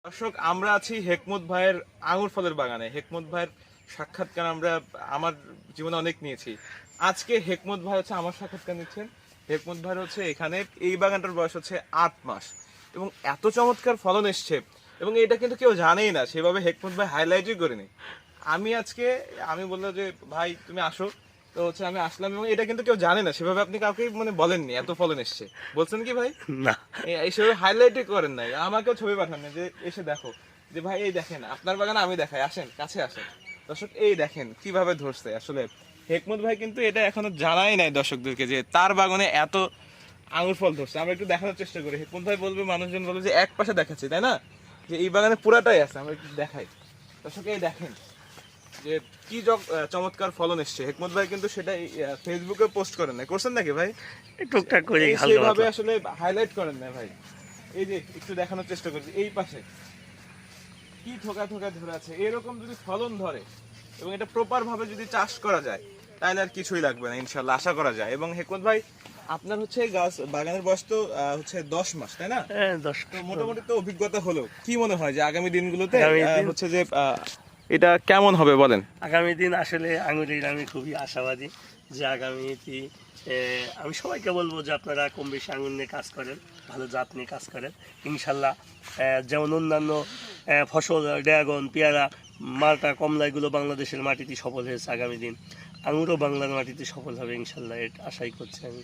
দর্শক, আমরা আছি হেকমত ভাইয়ের আঙুর ফলের বাগানে। হেকমত ভাইয়ের সাক্ষাৎকার আমরা আমার জীবনে অনেক নিয়েছি। আজকে হেকমত ভাই হচ্ছে আমার সাক্ষাৎকার নিচ্ছেন। হেকমত ভাই হচ্ছে এখানে এই বাগানটার বয়স হচ্ছে 8 মাস এবং এত চমৎকার ফলন এসছে এবং এটা কিন্তু কেউ জানেই না, সেভাবে হেকমত ভাই হাইলাইটই করেনি। আমি বললাম যে ভাই তুমি আসো, তো হচ্ছে আমি আসলাম এবং এটা কিন্তু কেউ জানে না, সেভাবে আপনি কাউকে বলেননি এত ফলন এসছে। বলছেন কি ভাই? না, এইসবে হাইলাইটই করেন নাই, আমাকেও ছবি পাঠান না যে এসে দেখো যে ভাই এই দেখেন আপনার বাগানে আমি দেখাই, আসেন কাছে আসেন। দর্শক এই দেখেন কিভাবে ধরছে। আসলে হেকমত ভাই কিন্তু এটা এখনো জানাই নাই দর্শকদেরকে যে তার বাগানে এত আঙুর ফল ধরছে। আমরা একটু দেখানোর চেষ্টা করি। হেকমত ভাই বলবে, মানুষজন বলবে যে এক পাশে দেখাচ্ছে, তাই না, যে এই বাগানে পুরাটাই আছে। আমরা একটু দেখাই। দর্শক এই দেখেন যে কি চমৎকার ফলন এসছে। হেকমত ভাই কিন্তু সেটা ফেসবুকে পোস্ট করেন না, করছেন নাকি ভাই? টুকটাক করে হালকা সেইভাবে পাতলা। আসলে হাইলাইট করেন না ভাই। এই যে একটু দেখানোর চেষ্টা করছি, এই পাশে কি থোকা থোকা ধরে আছে। এরকম যদি ফলন ধরে এবং এটা প্রপার ভাবে যদি চাষ করা যায় তাহলে আর কিছুই লাগবে না ইনশাল্লাহ, আশা করা যায়। এবং হেকমত ভাই আপনার হচ্ছে গাছ বাগানের বয়স তো হচ্ছে 10 মাস, তাই না? হ্যাঁ, 10। তো মোটামুটি তো অভিজ্ঞতা হলো। কি মনে হয় যে আগামী দিনগুলোতে আগামী দিন হচ্ছে যে এটা কেমন হবে বলেন? আগামী দিন আসলে আঙুরের আমি খুবই আশাবাদী যে আগামীতে আমি সবাইকে বলবো যে আপনারা কম বেশি আঙুর নিয়ে কাজ করেন, ভালো জাত নিয়ে কাজ করেন। ইনশাল্লাহ যেমন অন্যান্য ফসল, ড্রাগন, পেয়ারা, মাল্টা, কমলা এগুলো বাংলাদেশের মাটিতে সফল হয়েছে, আগামী দিন আঙুরও বাংলার মাটিতে সফল হবে ইনশাল্লাহ, এটা আশাই করছি আমি।